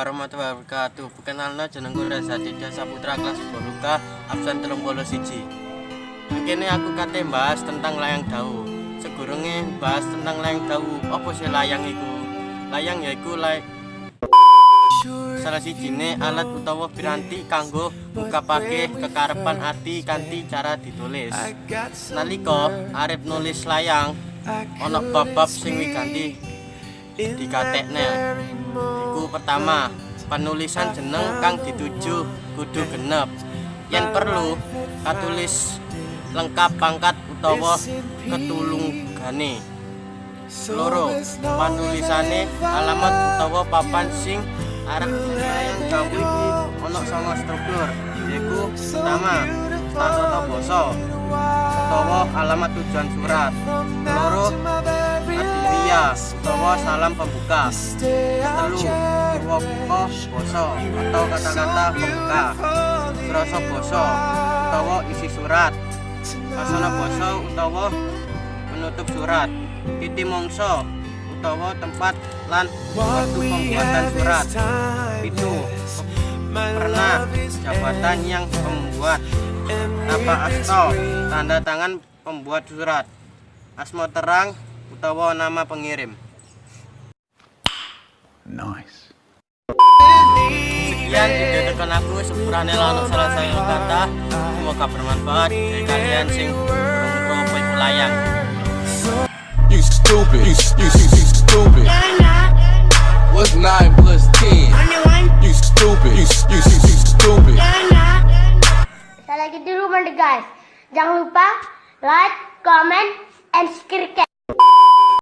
warahmatullahi wabarakatuh. Perkenalna jenengku Reza Dida Saputra kelas Boluka absen 31. Kene aku kate bahas tentang layang dawu. Segurunge bahas tentang layang dawu, apa sih layang iku? Layang yaiku salah sijine alat utawa piranti kanggo ngungkapake kekarepan ati kanthi cara ditulis. Nalika arep nulis layang, ana bab-bab sing wiganti dikatekne. Iku pertama, penulisan jeneng kang dituju kudu genep. Yen perlu katulis lengkap pangkat utawa ketulunggane. Loro, penulisane alamat utawa papan sing arep layang dawu iki ana 9 struktur, yaiku pertama tata basa utawa alamat tujuan surat. Loro, adiria utawa salam pembuka. Telu, purwaka basa atau kata-kata pembuka. Surasa basa utawa isi surat. Pasana basa utawa menutup surat. Titi mangsa utawa tempat lan waktu pembuatan surat. Itu pernah jabatan yang membuat. Nama asta tanda tangan pembuat surat. Asma terang utawa nama pengirim. Nice. Sekian video tekan aku sepurane lan salah saya kata. Semoga bermanfaat dari kalian sing pro layang. You stupid. You stupid. What's 9 plus 10? You stupid. You stupid. Saya lagi di rumah deh guys. Jangan lupa like, comment, and subscribe.